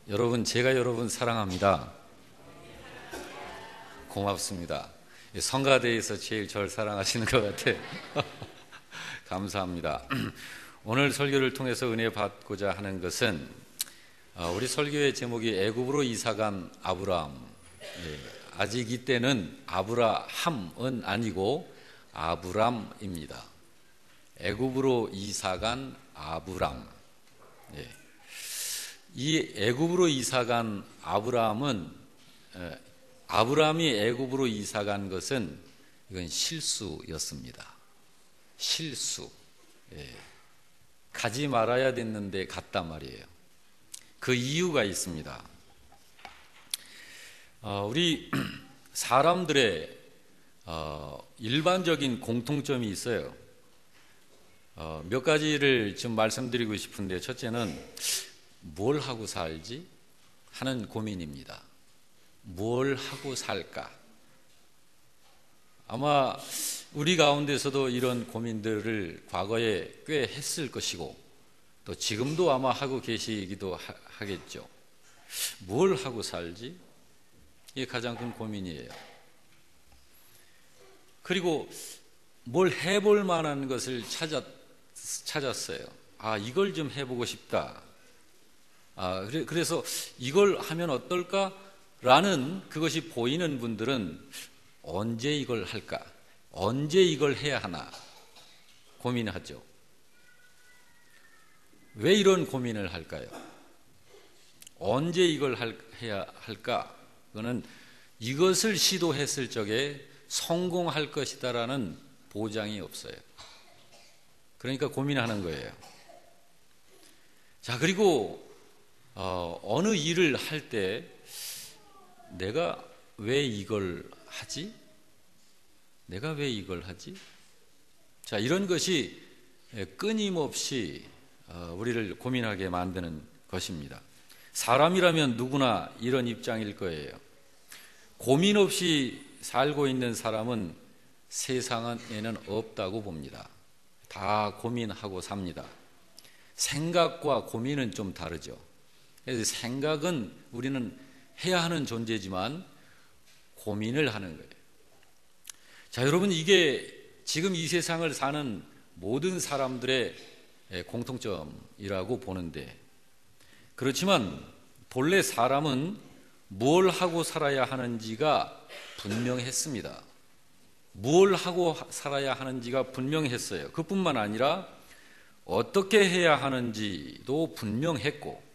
여러분, 제가 여러분 사랑합니다. 고맙습니다. 성가대에서 제일 절 사랑하시는 것 같아요. 감사합니다. 오늘 설교를 통해서 은혜 받고자 하는 것은 우리 설교의 제목이 애굽으로 이사간 아브라함. 아직 이때는 아브라함은 아니고 아브람입니다. 애굽으로 이사간 아브람. 이 애굽으로 이사간 아브라함은 아브라함이 애굽으로 이사간 것은 이건 실수였습니다. 실수. 가지 말아야 됐는데 갔단 말이에요. 그 이유가 있습니다. 우리 사람들의 일반적인 공통점이 있어요. 몇 가지를 좀 말씀드리고 싶은데, 첫째는 뭘 하고 살지? 하는 고민입니다. 뭘 하고 살까? 아마 우리 가운데서도 이런 고민들을 과거에 꽤 했을 것이고, 또 지금도 아마 하고 계시기도 하겠죠. 뭘 하고 살지? 이게 가장 큰 고민이에요. 그리고 뭘 해볼 만한 것을 찾았어요. 이걸 좀 해보고 싶다. 그래서 이걸 하면 어떨까라는 그것이 보이는 분들은 언제 이걸 할까? 언제 이걸 해야 하나? 고민하죠. 왜 이런 고민을 할까요? 언제 이걸 해야 할까? 그거는 이것을 시도했을 적에 성공할 것이다라는 보장이 없어요. 그러니까 고민하는 거예요. 자, 그리고 어느 일을 할 때 내가 왜 이걸 하지? 내가 왜 이걸 하지? 자, 이런 것이 끊임없이 우리를 고민하게 만드는 것입니다. 사람이라면 누구나 이런 입장일 거예요. 고민 없이 살고 있는 사람은 세상에는 없다고 봅니다. 다 고민하고 삽니다. 생각과 고민은 좀 다르죠. 그래서 생각은 우리는 해야 하는 존재지만 고민을 하는 거예요. 자, 여러분, 이게 지금 이 세상을 사는 모든 사람들의 공통점이라고 보는데, 그렇지만 본래 사람은 뭘 하고 살아야 하는지가 분명했습니다. 뭘 하고 살아야 하는지가 분명했어요. 그뿐만 아니라 어떻게 해야 하는지도 분명했고,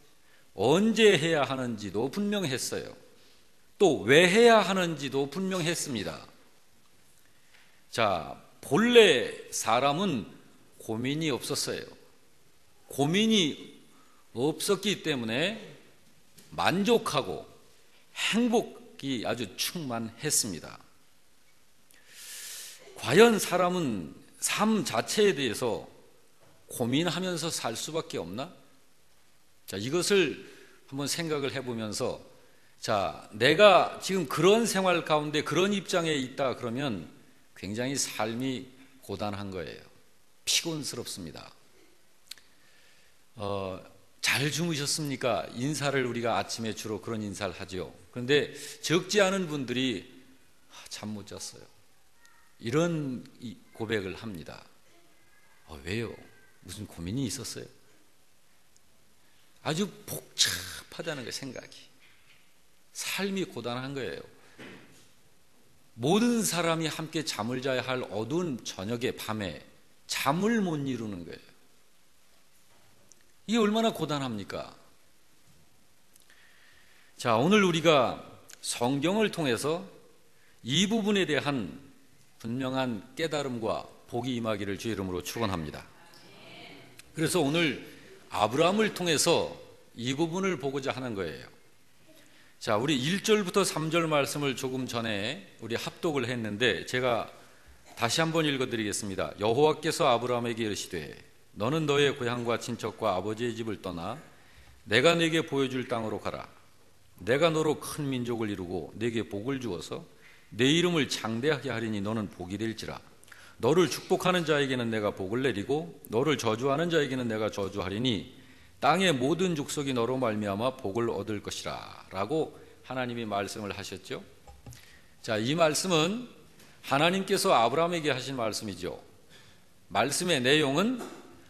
언제 해야 하는지도 분명했어요. 또 왜 해야 하는지도 분명했습니다. 자, 본래 사람은 고민이 없었어요. 고민이 없었기 때문에 만족하고 행복이 아주 충만했습니다. 과연 사람은 삶 자체에 대해서 고민하면서 살 수밖에 없나? 자, 이것을 한번 생각을 해보면서, 자, 내가 지금 그런 생활 가운데 그런 입장에 있다 그러면 굉장히 삶이 고단한 거예요. 피곤스럽습니다. 잘 주무셨습니까? 인사를 우리가 아침에 주로 그런 인사를 하죠. 그런데 적지 않은 분들이 잠 못 잤어요. 이런 고백을 합니다. 왜요? 무슨 고민이 있었어요? 아주 복잡하다는 게 생각이. 삶이 고단한 거예요. 모든 사람이 함께 잠을 자야 할 어두운 저녁에, 밤에 잠을 못 이루는 거예요. 이게 얼마나 고단합니까? 자, 오늘 우리가 성경을 통해서 이 부분에 대한 분명한 깨달음과 복이 임하기를 주의 이름으로 축원합니다. 그래서 오늘 아브라함을 통해서 이 부분을 보고자 하는 거예요. 자, 우리 1절부터 3절 말씀을 조금 전에 우리 합독을 했는데 제가 다시 한번 읽어드리겠습니다. 여호와께서 아브라함에게 이르시되 너는 너의 고향과 친척과 아버지의 집을 떠나 내가 네게 보여줄 땅으로 가라. 내가 너로 큰 민족을 이루고 네게 복을 주어서 내 이름을 장대하게 하리니 너는 복이 될지라. 너를 축복하는 자에게는 내가 복을 내리고 너를 저주하는 자에게는 내가 저주하리니 땅의 모든 족속이 너로 말미암아 복을 얻을 것이라 라고 하나님이 말씀을 하셨죠. 자, 이 말씀은 하나님께서 아브라함에게 하신 말씀이죠. 말씀의 내용은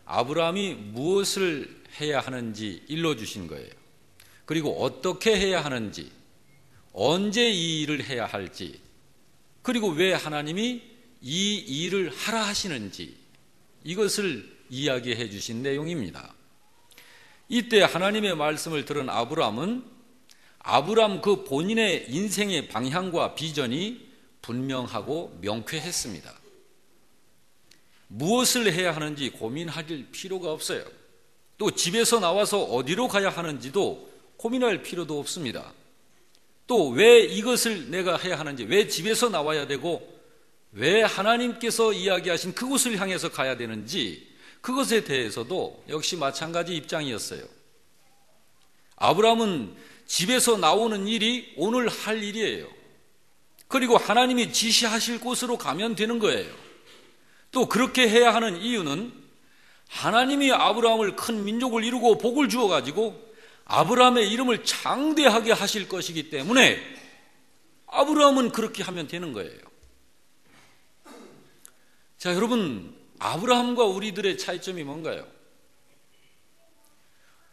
아브라함이 무엇을 해야 하는지 일러주신 거예요. 그리고 어떻게 해야 하는지, 언제 이 일을 해야 할지, 그리고 왜 하나님이 이 일을 하라 하시는지, 이것을 이야기해 주신 내용입니다. 이때 하나님의 말씀을 들은 아브라함은 아브라함 그 본인의 인생의 방향과 비전이 분명하고 명쾌했습니다. 무엇을 해야 하는지 고민할 필요가 없어요. 또 집에서 나와서 어디로 가야 하는지도 고민할 필요도 없습니다. 또 왜 이것을 내가 해야 하는지, 왜 집에서 나와야 되고 왜 하나님께서 이야기하신 그곳을 향해서 가야 되는지, 그것에 대해서도 역시 마찬가지 입장이었어요. 아브라함은 집에서 나오는 일이 오늘 할 일이에요. 그리고 하나님이 지시하실 곳으로 가면 되는 거예요. 또 그렇게 해야 하는 이유는 하나님이 아브라함을 큰 민족을 이루고 복을 주어가지고 아브라함의 이름을 장대하게 하실 것이기 때문에 아브라함은 그렇게 하면 되는 거예요. 자, 여러분, 아브라함과 우리들의 차이점이 뭔가요?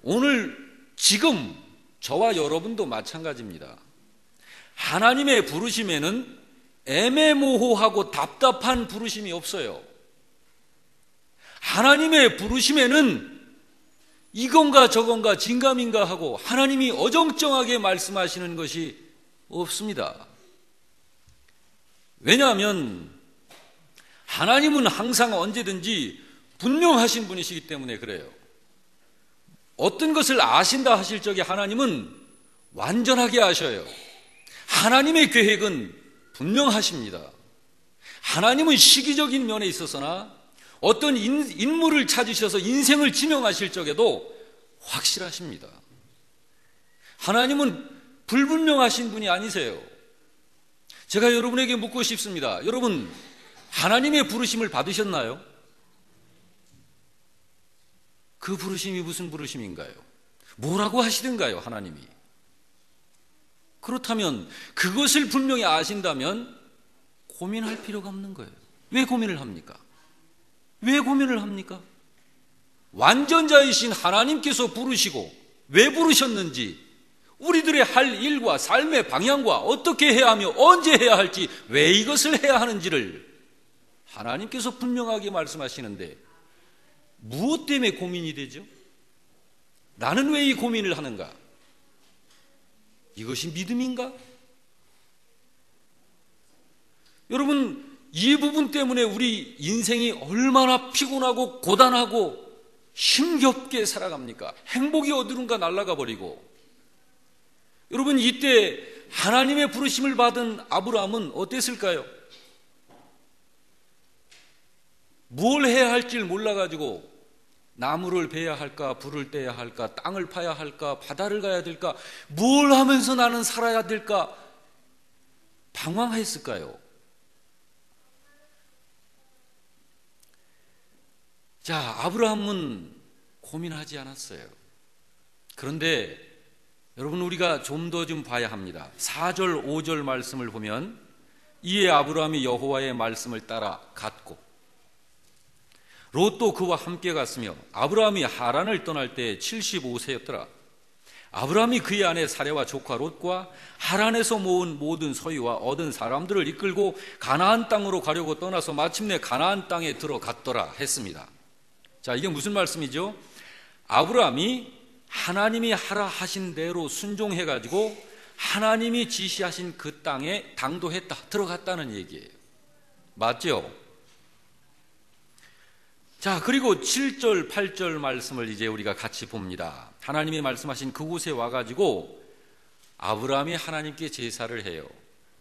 오늘 지금 저와 여러분도 마찬가지입니다. 하나님의 부르심에는 애매모호하고 답답한 부르심이 없어요. 하나님의 부르심에는 이건가 저건가 진감인가 하고 하나님이 어정쩡하게 말씀하시는 것이 없습니다. 왜냐하면 하나님은 항상 언제든지 분명하신 분이시기 때문에 그래요. 어떤 것을 아신다 하실 적에 하나님은 완전하게 아셔요. 하나님의 계획은 분명하십니다. 하나님은 시기적인 면에 있어서나 어떤 인물을 찾으셔서 인생을 지명하실 적에도 확실하십니다. 하나님은 불분명하신 분이 아니세요. 제가 여러분에게 묻고 싶습니다. 여러분, 하나님의 부르심을 받으셨나요? 그 부르심이 무슨 부르심인가요? 뭐라고 하시던가요, 하나님이? 그렇다면 그것을 분명히 아신다면 고민할 필요가 없는 거예요. 왜 고민을 합니까? 왜 고민을 합니까? 완전자이신 하나님께서 부르시고 왜 부르셨는지, 우리들의 할 일과 삶의 방향과 어떻게 해야 하며 언제 해야 할지, 왜 이것을 해야 하는지를 하나님께서 분명하게 말씀하시는데 무엇 때문에 고민이 되죠? 나는 왜 이 고민을 하는가? 이것이 믿음인가? 여러분, 이 부분 때문에 우리 인생이 얼마나 피곤하고 고단하고 힘겹게 살아갑니까? 행복이 어디론가 날아가 버리고. 여러분, 이때 하나님의 부르심을 받은 아브라함은 어땠을까요? 뭘 해야 할지를 몰라가지고 나무를 베야 할까, 불을 떼야 할까, 땅을 파야 할까, 바다를 가야 될까, 뭘 하면서 나는 살아야 될까 방황했을까요? 자, 아브라함은 고민하지 않았어요. 그런데 여러분, 우리가 좀 더 봐야 합니다. 4절, 5절 말씀을 보면 이에 아브라함이 여호와의 말씀을 따라 갔고 롯도 그와 함께 갔으며 아브라함이 하란을 떠날 때 75세였더라. 아브라함이 그의 아내 사레와 조카 롯과 하란에서 모은 모든 소유와 얻은 사람들을 이끌고 가나안 땅으로 가려고 떠나서 마침내 가나안 땅에 들어갔더라 했습니다. 자, 이게 무슨 말씀이죠? 아브라함이 하나님이 하라 하신 대로 순종해가지고 하나님이 지시하신 그 땅에 당도했다, 들어갔다는 얘기예요. 맞죠? 자, 그리고 7절, 8절 말씀을 이제 우리가 같이 봅니다. 하나님이 말씀하신 그곳에 와가지고 아브라함이 하나님께 제사를 해요.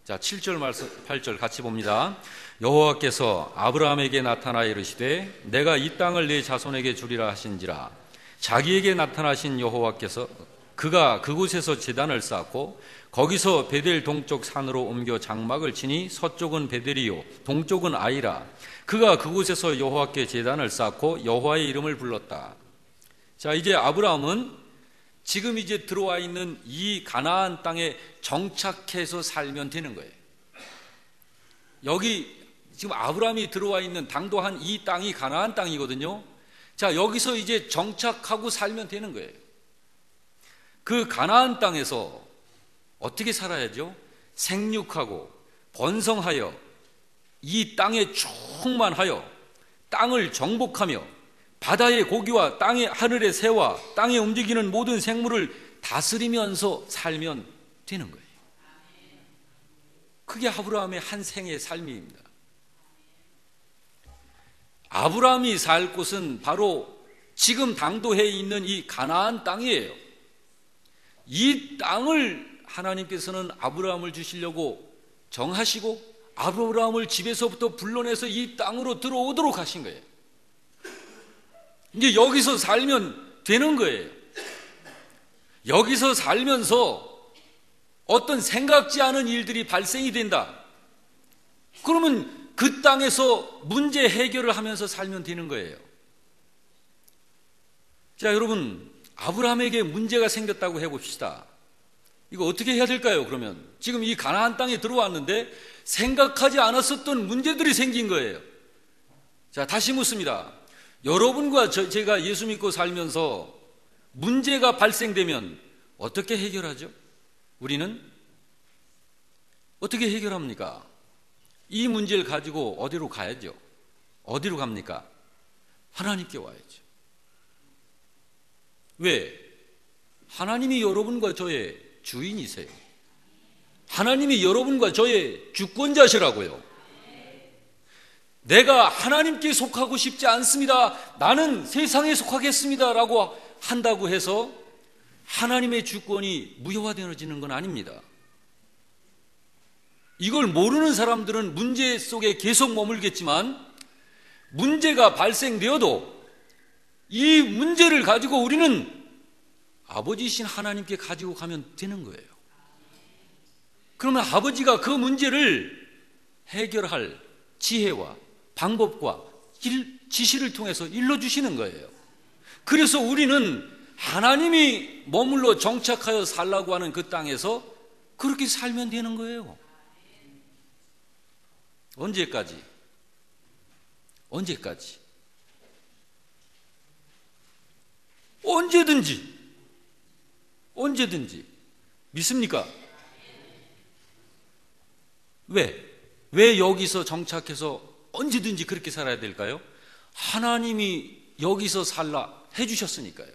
자, 7절 말씀, 8절 같이 봅니다. 여호와께서 아브라함에게 나타나 이르시되 내가 이 땅을 네 자손에게 주리라 하신지라. 자기에게 나타나신 여호와께서 그가 그곳에서 제단을 쌓고 거기서 베델 동쪽 산으로 옮겨 장막을 치니 서쪽은 베델이요 동쪽은 아이라. 그가 그곳에서 여호와께 제단을 쌓고 여호와의 이름을 불렀다. 자, 이제 아브라함은 지금 이제 들어와 있는 이 가나안 땅에 정착해서 살면 되는 거예요. 여기 지금 아브라함이 들어와 있는 당도한 이 땅이 가나안 땅이거든요. 자, 여기서 이제 정착하고 살면 되는 거예요. 그 가나안 땅에서 어떻게 살아야죠? 생육하고 번성하여 이 땅에 충만하여 땅을 정복하며 바다의 고기와 땅의 하늘의 새와 땅에 움직이는 모든 생물을 다스리면서 살면 되는 거예요. 그게 아브라함의 한 생의 삶입니다. 아브라함이 살 곳은 바로 지금 당도해 있는 이 가나안 땅이에요. 이 땅을 하나님께서는 아브라함을 주시려고 정하시고 아브라함을 집에서부터 불러내서 이 땅으로 들어오도록 하신 거예요. 이제 여기서 살면 되는 거예요. 여기서 살면서 어떤 생각지 않은 일들이 발생이 된다. 그러면 그 땅에서 문제 해결을 하면서 살면 되는 거예요. 자, 여러분, 아브라함에게 문제가 생겼다고 해봅시다. 이거 어떻게 해야 될까요? 그러면 지금 이 가나안 땅에 들어왔는데 생각하지 않았었던 문제들이 생긴 거예요. 자, 다시 묻습니다. 여러분과 제가 예수 믿고 살면서 문제가 발생되면 어떻게 해결하죠? 우리는 어떻게 해결합니까? 이 문제를 가지고 어디로 가야죠? 어디로 갑니까? 하나님께 와야죠. 왜? 하나님이 여러분과 저의 주인이세요. 하나님이 여러분과 저의 주권자시라고요. 내가 하나님께 속하고 싶지 않습니다. 나는 세상에 속하겠습니다. 라고 한다고 해서 하나님의 주권이 무효화되어지는 건 아닙니다. 이걸 모르는 사람들은 문제 속에 계속 머물겠지만 문제가 발생되어도 이 문제를 가지고 우리는 아버지이신 하나님께 가지고 가면 되는 거예요. 그러면 아버지가 그 문제를 해결할 지혜와 방법과 지시를 통해서 일러주시는 거예요. 그래서 우리는 하나님이 머물러 정착하여 살라고 하는 그 땅에서 그렇게 살면 되는 거예요. 언제까지? 언제까지? 언제든지. 믿습니까? 왜 여기서 정착해서 언제든지 그렇게 살아야 될까요? 하나님이 여기서 살라 해주셨으니까요.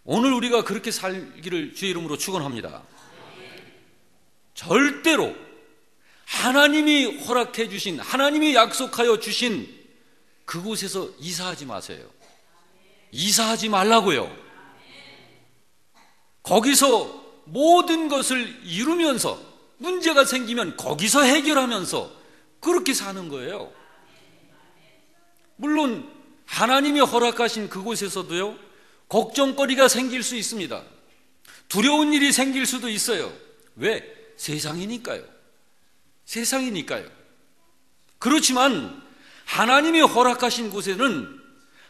오늘 우리가 그렇게 살기를 주의 이름으로 축원합니다. 절대로 하나님이 허락해 주신, 하나님이 약속하여 주신 그곳에서 이사하지 마세요. 이사하지 말라고요. 거기서 모든 것을 이루면서 문제가 생기면 거기서 해결하면서 그렇게 사는 거예요. 물론 하나님이 허락하신 그곳에서도요, 걱정거리가 생길 수 있습니다. 두려운 일이 생길 수도 있어요. 왜? 세상이니까요. 그렇지만 하나님이 허락하신 곳에는,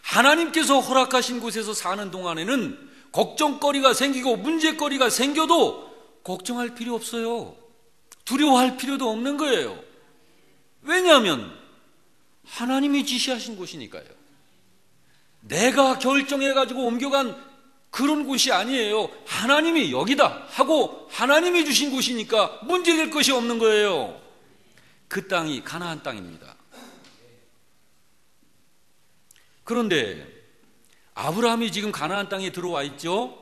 하나님께서 허락하신 곳에서 사는 동안에는 걱정거리가 생기고 문제거리가 생겨도 걱정할 필요 없어요. 두려워할 필요도 없는 거예요. 왜냐하면 하나님이 지시하신 곳이니까요. 내가 결정해가지고 옮겨간 그런 곳이 아니에요. 하나님이 여기다 하고 하나님이 주신 곳이니까 문제될 것이 없는 거예요. 그 땅이 가나안 땅입니다. 그런데 아브라함이 지금 가나안 땅에 들어와 있죠.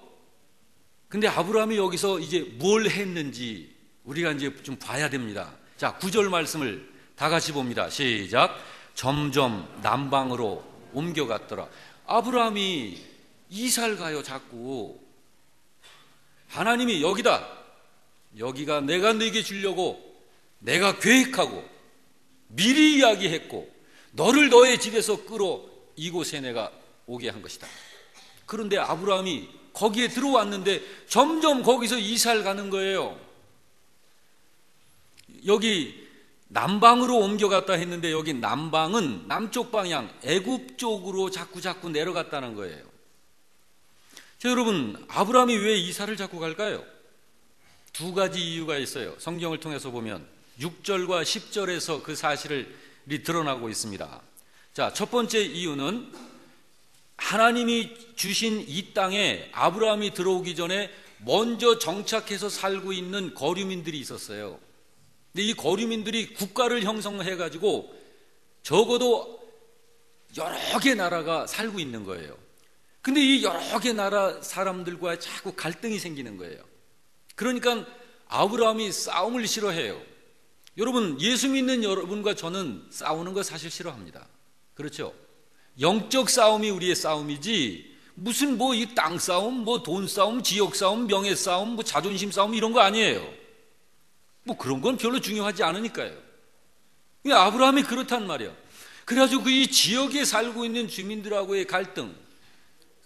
근데 아브라함이 여기서 이제 뭘 했는지 우리가 이제 좀 봐야 됩니다. 자, 9절 말씀을 다 같이 봅니다. 시작. 점점 남방으로 옮겨갔더라. 아브라함이 이사를 가요. 자꾸 하나님이 여기가 내가 너에게 주려고 내가 계획하고 미리 이야기했고 너를 너의 집에서 끌어 이곳에 내가 오게 한 것이다. 그런데 아브라함이 거기에 들어왔는데 점점 거기서 이사를 가는 거예요. 여기 남방으로 옮겨갔다 했는데 여기 남방은 남쪽 방향 애굽 쪽으로 자꾸 내려갔다는 거예요. 자, 여러분, 아브라함이 왜 이사를 자꾸 갈까요? 두 가지 이유가 있어요. 성경을 통해서 보면 6절과 10절에서 그 사실이 드러나고 있습니다. 자, 첫 번째 이유는 하나님이 주신 이 땅에 아브라함이 들어오기 전에 먼저 정착해서 살고 있는 거류민들이 있었어요. 근데 이 거류민들이 국가를 형성해가지고 적어도 여러 개 나라가 살고 있는 거예요. 근데 이 여러 개 나라 사람들과 자꾸 갈등이 생기는 거예요. 그러니까 아브라함이 싸움을 싫어해요. 여러분, 예수 믿는 여러분과 저는 싸우는 거 사실 싫어합니다. 그렇죠? 영적 싸움이 우리의 싸움이지 무슨 뭐 이 땅 싸움, 뭐 돈 싸움, 지역 싸움, 명예 싸움, 뭐 자존심 싸움 이런 거 아니에요. 뭐 그런 건 별로 중요하지 않으니까요. 아브라함이 그렇단 말이에요. 그래가지고 이 지역에 살고 있는 주민들하고의 갈등.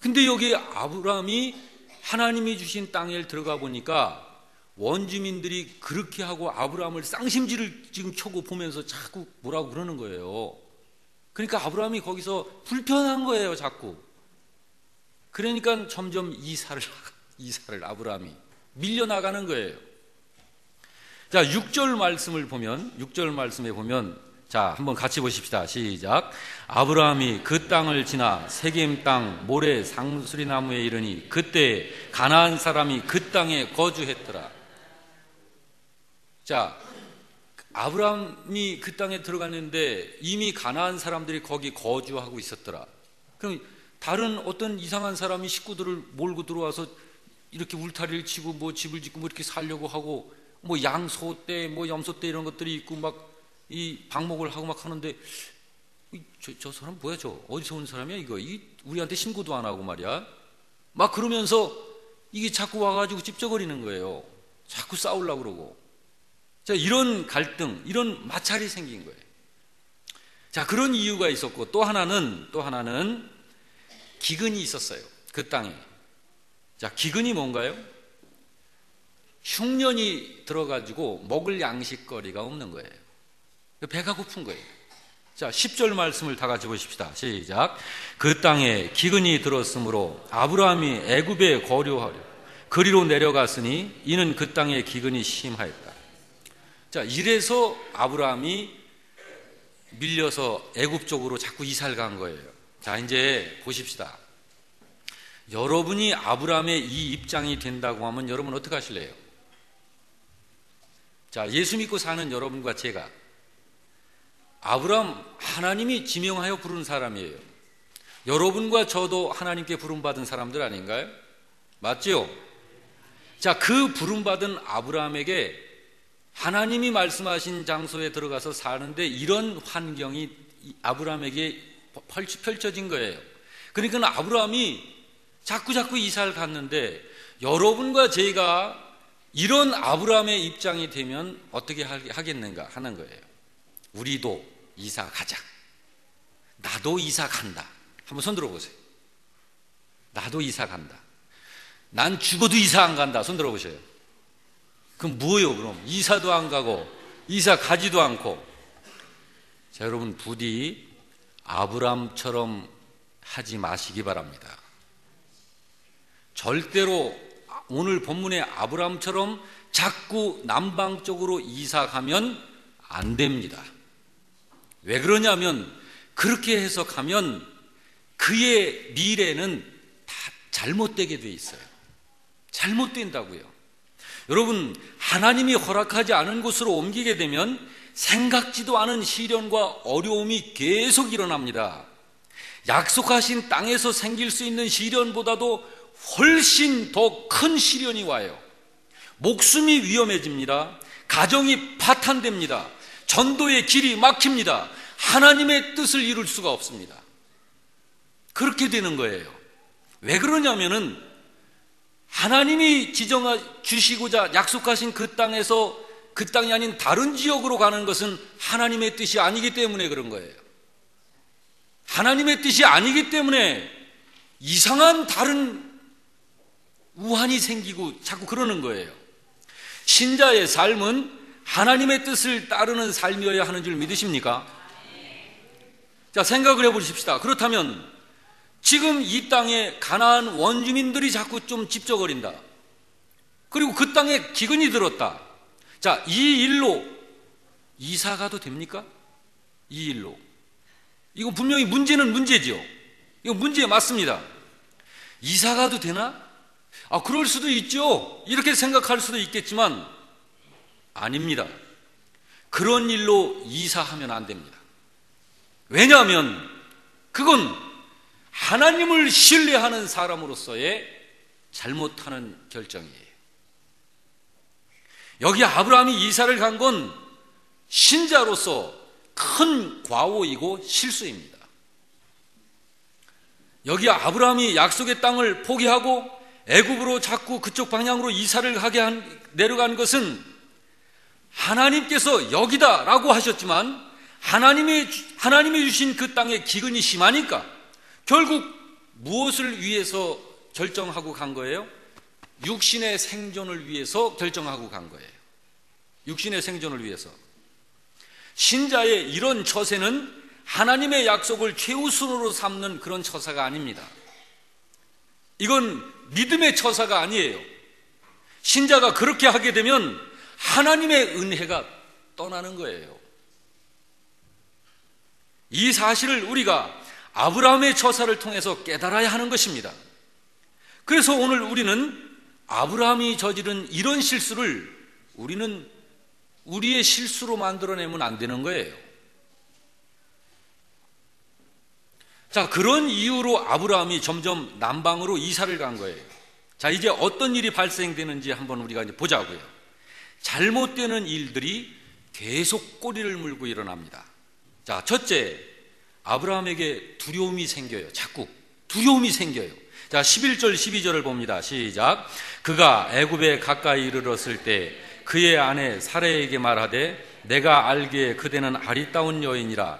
근데 여기 아브라함이 하나님이 주신 땅에 들어가 보니까 원주민들이 그렇게 하고 아브라함을 쌍심지를 지금 켜고 보면서 자꾸 뭐라고 그러는 거예요. 그러니까 아브라함이 거기서 불편한 거예요, 자꾸. 그러니까 점점 이사를 아브라함이 밀려나가는 거예요. 자, 6절 말씀을 보면, 6절 말씀에 보면, 자, 한번 같이 보십시다. 시작. 아브라함이 그 땅을 지나 세겜 땅 모래 상수리나무에 이르니 그때 가나안 사람이 그 땅에 거주했더라. 자, 아브라함이 그 땅에 들어갔는데 이미 가나안 사람들이 거기 거주하고 있었더라. 그럼 다른 어떤 이상한 사람이 식구들을 몰고 들어와서 이렇게 울타리를 치고 뭐 집을 짓고 뭐 이렇게 살려고 하고 뭐 양소떼 뭐 염소떼 이런 것들이 있고 막 이 방목을 하고 막 하는데 저 사람 뭐야, 저 어디서 온 사람이야 이거, 우리한테 신고도 안 하고 말이야. 막 그러면서 이게 자꾸 와가지고 찝쩍거리는 거예요. 자꾸 싸우려고 그러고. 자, 이런 갈등, 이런 마찰이 생긴 거예요. 자, 그런 이유가 있었고 또 하나는 기근이 있었어요. 그 땅에. 자, 기근이 뭔가요? 흉년이 들어가지고 먹을 양식거리가 없는 거예요. 배가 고픈 거예요. 자, 10절 말씀을 다 같이 보십시다. 시작. 그 땅에 기근이 들었으므로 아브라함이 애굽에 거류하려 그리로 내려갔으니 이는 그 땅에 기근이 심하였다. 자, 이래서 아브라함이 밀려서 애굽 쪽으로 자꾸 이사를 간 거예요. 자, 이제 보십시다. 여러분이 아브라함의 이 입장이 된다고 하면 여러분 어떻게 하실래요? 자, 예수 믿고 사는 여러분과 제가, 아브라함 하나님이 지명하여 부른 사람이에요. 여러분과 저도 하나님께 부름받은 사람들 아닌가요? 맞죠? 자, 그 부름받은 아브라함에게 하나님이 말씀하신 장소에 들어가서 사는데 이런 환경이 아브라함에게 펼쳐진 거예요. 그러니까 아브라함이 자꾸 이사를 갔는데 여러분과 제가 이런 아브라함의 입장이 되면 어떻게 하겠는가 하는 거예요. 우리도 이사 가자. 나도 이사 간다. 한번 손 들어보세요. 나도 이사 간다. 난 죽어도 이사 안 간다. 손 들어보세요. 그럼 뭐예요, 그럼? 이사도 안 가고 이사 가지도 않고. 자, 여러분, 부디 아브라함처럼 하지 마시기 바랍니다. 절대로 오늘 본문의 아브라함처럼 자꾸 남방 쪽으로 이사 가면 안 됩니다. 왜 그러냐면 그렇게 해석하면 그의 미래는 다 잘못되게 돼 있어요. 잘못된다고요. 여러분, 하나님이 허락하지 않은 곳으로 옮기게 되면 생각지도 않은 시련과 어려움이 계속 일어납니다. 약속하신 땅에서 생길 수 있는 시련보다도 훨씬 더 큰 시련이 와요. 목숨이 위험해집니다. 가정이 파탄됩니다. 전도의 길이 막힙니다. 하나님의 뜻을 이룰 수가 없습니다. 그렇게 되는 거예요. 왜 그러냐면은 하나님이 주시고자 약속하신 그 땅에서 그 땅이 아닌 다른 지역으로 가는 것은 하나님의 뜻이 아니기 때문에 그런 거예요. 하나님의 뜻이 아니기 때문에 이상한 다른 우환이 생기고 자꾸 그러는 거예요. 신자의 삶은 하나님의 뜻을 따르는 삶이어야 하는 줄 믿으십니까? 자, 생각을 해보십시다. 그렇다면 지금 이 땅에 가나안 원주민들이 자꾸 좀 집적거린다. 그리고 그 땅에 기근이 들었다. 자, 이 일로 이사 가도 됩니까? 이 일로. 이거 분명히 문제는 문제지요. 이거 문제 맞습니다. 이사 가도 되나? 그럴 수도 있죠. 이렇게 생각할 수도 있겠지만 아닙니다. 그런 일로 이사하면 안 됩니다. 왜냐하면 그건 하나님을 신뢰하는 사람으로서의 잘못하는 결정이에요. 여기 아브라함이 이사를 간 건 신자로서 큰 과오이고 실수입니다. 여기 아브라함이 약속의 땅을 포기하고 애굽으로 자꾸 그쪽 방향으로 이사를 내려간 것은 하나님께서 여기다라고 하셨지만 하나님이 주신 그 땅에 기근이 심하니까 결국 무엇을 위해서 결정하고 간 거예요? 육신의 생존을 위해서 결정하고 간 거예요. 육신의 생존을 위해서. 신자의 이런 처세는 하나님의 약속을 최우선으로 삼는 그런 처사가 아닙니다. 이건 믿음의 처사가 아니에요. 신자가 그렇게 하게 되면 하나님의 은혜가 떠나는 거예요. 이 사실을 우리가 아브라함의 처사를 통해서 깨달아야 하는 것입니다. 그래서 오늘 우리는 아브라함이 저지른 이런 실수를 우리는 우리의 실수로 만들어내면 안 되는 거예요. 자, 그런 이유로 아브라함이 점점 남방으로 이사를 간 거예요. 자, 이제 어떤 일이 발생되는지 한번 우리가 이제 보자고요. 잘못되는 일들이 계속 꼬리를 물고 일어납니다. 자, 첫째, 아브라함에게 두려움이 생겨요. 자꾸 두려움이 생겨요. 자, 11절 12절을 봅니다. 시작. 그가 애굽에 가까이 이르렀을 때 그의 아내 사레에게 말하되 내가 알기에 그대는 아리따운 여인이라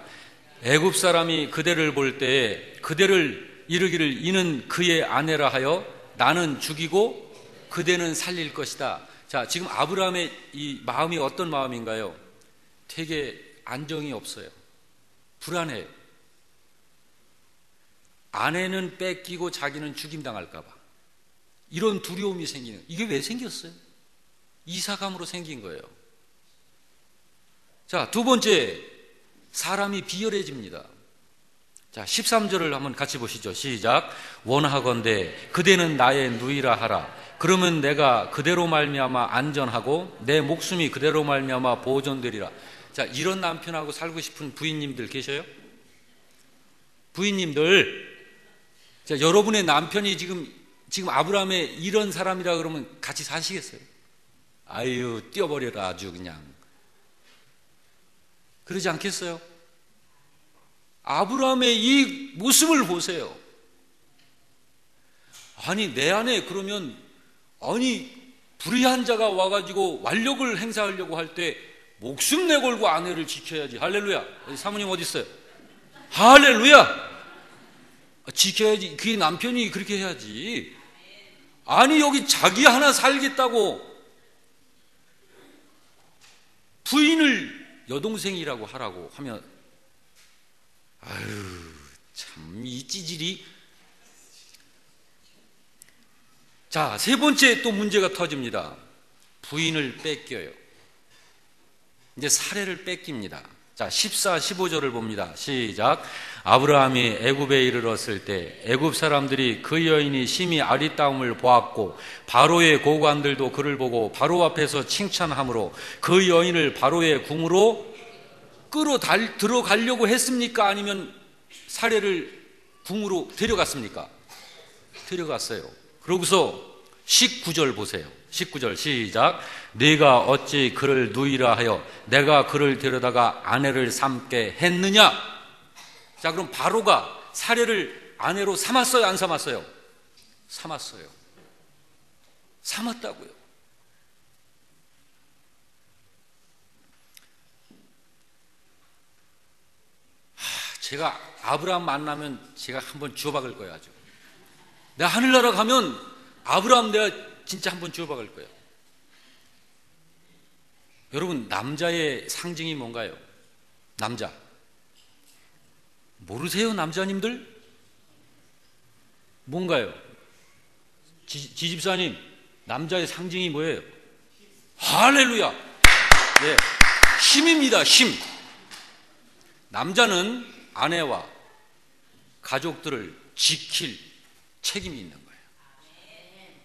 애굽 사람이 그대를 볼 때에 그대를 이르기를 이는 그의 아내라 하여 나는 죽이고 그대는 살릴 것이다. 자, 지금 아브라함의 이 마음이 어떤 마음인가요? 되게 안정이 없어요. 불안해요. 아내는 뺏기고 자기는 죽임당할까 봐 이런 두려움이 생기는 거예요. 이게 왜 생겼어요? 이사감으로 생긴 거예요. 자, 두 번째, 사람이 비열해집니다. 자, 13절을 한번 같이 보시죠. 시작. 원하건대 그대는 나의 누이라 하라. 그러면 내가 그대로 말미암아 안전하고 내 목숨이 그대로 말미암아 보존되리라. 자, 이런 남편하고 살고 싶은 부인님들 계셔요? 부인님들, 자, 여러분의 남편이 지금 아브라함의 이런 사람이라 그러면 같이 사시겠어요? 아유, 뛰어버려라 아주 그냥. 그러지 않겠어요? 아브라함의 이 모습을 보세요. 아니, 내 안에 그러면 불의한 자가 와가지고 완력을 행사하려고 할 때 목숨 내걸고 아내를 지켜야지. 할렐루야. 사모님 어디 있어요? 할렐루야. 지켜야지. 그게 남편이 그렇게 해야지. 아니, 여기 자기 하나 살겠다고 부인을 여동생이라고 하라고 하면, 아유, 참, 이 찌질이. 자, 세 번째 또 문제가 터집니다. 부인을 뺏겨요. 이제 사례를 뺏깁니다. 자, 14, 15절을 봅니다. 시작. 아브라함이 애굽에 이르렀을 때 애굽 사람들이 그 여인이 심히 아리따움을 보았고 바로의 고관들도 그를 보고 바로 앞에서 칭찬하므로 그 여인을 바로의 궁으로 들어가려고 했습니까? 아니면 사례를 궁으로 데려갔습니까? 데려갔어요. 그러고서 19절 보세요. 19절 시작. 네가 어찌 그를 누이라 하여 내가 그를 데려다가 아내를 삼게 했느냐? 자, 그럼 바로가 사례를 아내로 삼았어요? 안 삼았어요? 삼았어요. 삼았다고요. 제가 아브라함 만나면 제가 한번 주워박을 거예요. 아주. 내가 하늘나라 가면 아브라함 내가 진짜 한번 주워박을 거예요. 여러분, 남자의 상징이 뭔가요? 남자. 모르세요, 남자님들? 뭔가요? 지집사님, 남자의 상징이 뭐예요? 할렐루야! 네, 힘입니다, 힘. 남자는 아내와 가족들을 지킬 책임이 있는 거예요.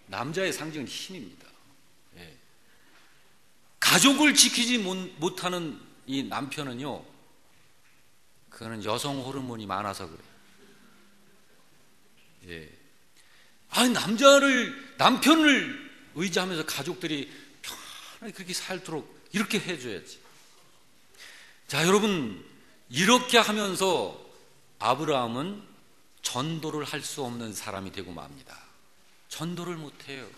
남자의 상징은 힘입니다. 네. 가족을 지키지 못하는 이 남편은요, 그거는 여성 호르몬이 많아서 그래요. 예. 아니, 남편을 의지하면서 가족들이 편하게 그렇게 살도록 이렇게 해줘야지. 자, 여러분, 이렇게 하면서 아브라함은 전도를 할 수 없는 사람이 되고 맙니다. 전도를 못해요.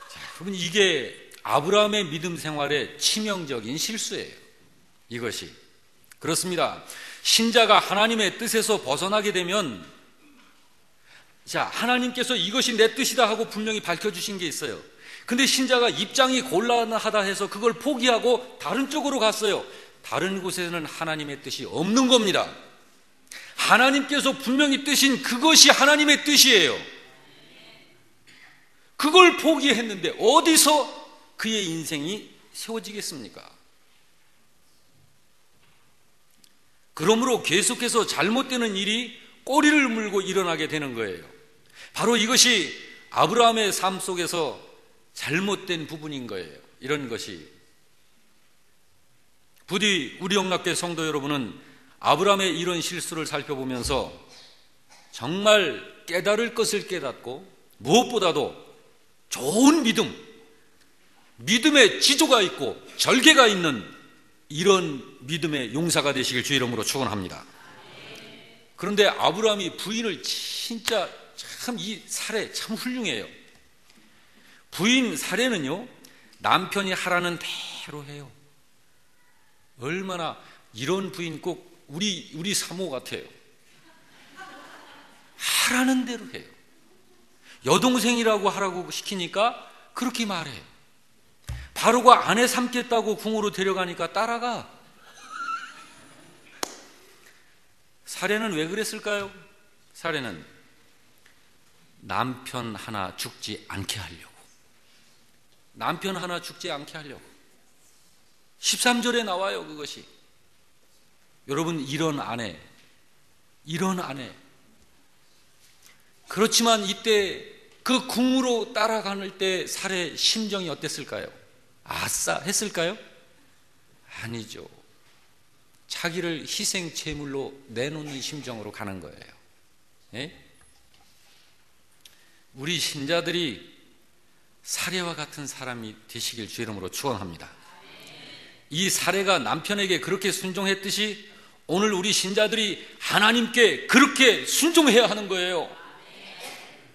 자, 여러분, 이게 아브라함의 믿음 생활의 치명적인 실수예요. 이것이. 그렇습니다. 신자가 하나님의 뜻에서 벗어나게 되면, 자, 하나님께서 이것이 내 뜻이다 하고 분명히 밝혀주신 게 있어요. 근데 신자가 입장이 곤란하다 해서 그걸 포기하고 다른 쪽으로 갔어요. 다른 곳에는 하나님의 뜻이 없는 겁니다. 하나님께서 분명히 뜻인 그것이 하나님의 뜻이에요. 그걸 포기했는데 어디서 그의 인생이 세워지겠습니까? 그러므로 계속해서 잘못되는 일이 꼬리를 물고 일어나게 되는 거예요. 바로 이것이 아브라함의 삶 속에서 잘못된 부분인 거예요. 이런 것이. 부디 우리 영락교회 성도 여러분은 아브라함의 이런 실수를 살펴보면서 정말 깨달을 것을 깨닫고 무엇보다도 좋은 믿음의 지조가 있고 절개가 있는 이런 믿음의 용사가 되시길 주의 이름으로 축원합니다. 그런데 아브라함이 부인을 진짜 참, 이 사례 참 훌륭해요. 부인 사례는요, 남편이 하라는 대로 해요. 얼마나, 이런 부인 꼭 우리 사모 같아요. 하라는 대로 해요. 여동생이라고 하라고 시키니까 그렇게 말해. 바로가 아내 삼겠다고 궁으로 데려가니까 따라가. 사례는 왜 그랬을까요? 사례는 남편 하나 죽지 않게 하려고. 남편 하나 죽지 않게 하려고. 13절에 나와요, 그것이. 여러분, 이런 아내. 그렇지만 이때 그 궁으로 따라갈 때 사례 심정이 어땠을까요? 아싸 했을까요? 아니죠. 자기를 희생 제물로 내놓는 심정으로 가는 거예요. 예? 우리 신자들이 사례와 같은 사람이 되시길 주의 이름으로 축원합니다. 이 사례가 남편에게 그렇게 순종했듯이 오늘 우리 신자들이 하나님께 그렇게 순종해야 하는 거예요.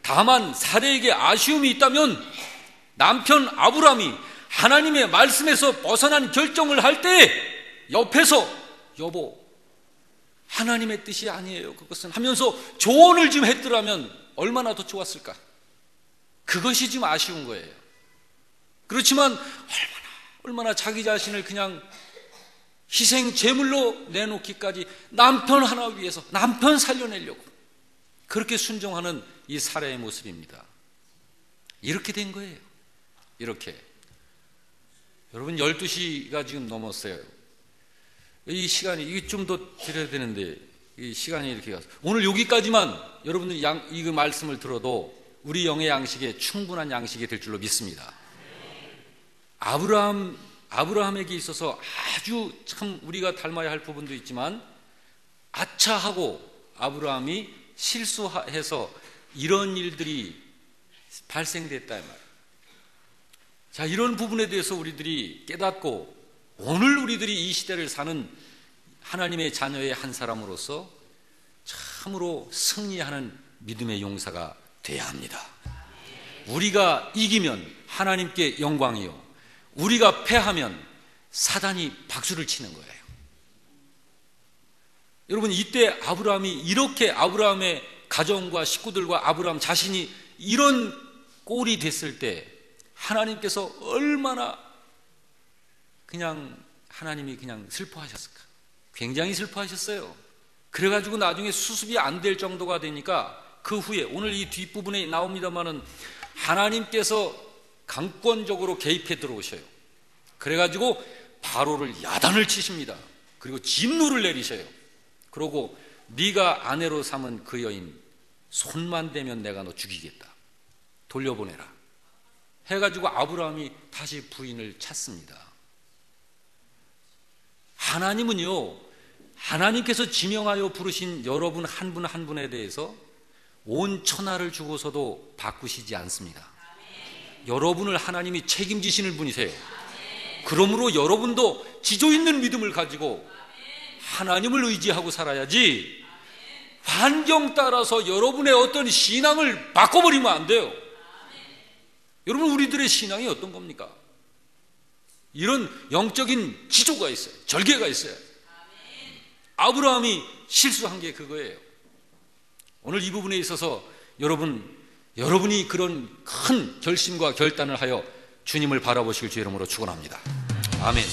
다만 사례에게 아쉬움이 있다면 남편 아브라함이 하나님의 말씀에서 벗어난 결정을 할 때 옆에서 여보, 하나님의 뜻이 아니에요, 그것은 하면서 조언을 좀 했더라면 얼마나 더 좋았을까. 그것이 좀 아쉬운 거예요. 그렇지만 얼마나 자기 자신을 그냥 희생 제물로 내놓기까지 남편 하나 위해서 남편 살려내려고 그렇게 순종하는 이 사례의 모습입니다. 이렇게 된 거예요. 이렇게. 여러분, 12시가 지금 넘었어요. 이 시간이, 이게 좀 더 드려야 되는데, 이 시간이 이렇게 가서. 오늘 여기까지만 여러분들이 이 말씀을 들어도 우리 영의 양식에 충분한 양식이 될 줄로 믿습니다. 아브라함에게 있어서 아주 참 우리가 닮아야 할 부분도 있지만, 아차하고 아브라함이 실수해서 이런 일들이 발생됐다 이 말이에요. 자, 이런 부분에 대해서 우리들이 깨닫고 오늘 우리들이 이 시대를 사는 하나님의 자녀의 한 사람으로서 참으로 승리하는 믿음의 용사가 돼야 합니다. 우리가 이기면 하나님께 영광이요, 우리가 패하면 사단이 박수를 치는 거예요. 여러분, 이때 아브라함이 이렇게 아브라함의 가정과 식구들과 아브라함 자신이 이런 꼴이 됐을 때 하나님께서 얼마나 하나님이 슬퍼하셨을까? 굉장히 슬퍼하셨어요. 그래가지고 나중에 수습이 안 될 정도가 되니까 그 후에 오늘 이 뒷부분에 나옵니다마는 하나님께서 강권적으로 개입해 들어오셔요. 그래가지고 바로를 야단을 치십니다. 그리고 진노를 내리셔요. 그러고 네가 아내로 삼은 그 여인 손만 대면 내가 너 죽이겠다. 돌려보내라. 해가지고 아브라함이 다시 부인을 찾습니다. 하나님은요, 하나님께서 지명하여 부르신 여러분 한 분 한 분에 대해서 온 천하를 주고서도 바꾸시지 않습니다. 여러분을 하나님이 책임지시는 분이세요. 그러므로 여러분도 지조 있는 믿음을 가지고 하나님을 의지하고 살아야지 환경 따라서 여러분의 어떤 신앙을 바꿔버리면 안 돼요. 여러분, 우리들의 신앙이 어떤 겁니까? 이런 영적인 지조가 있어요. 절개가 있어요. 아브라함이 실수한 게 그거예요. 오늘 이 부분에 있어서 여러분이 그런 큰 결심과 결단을 하여 주님을 바라보시길 주 이름으로 축원합니다. 아멘.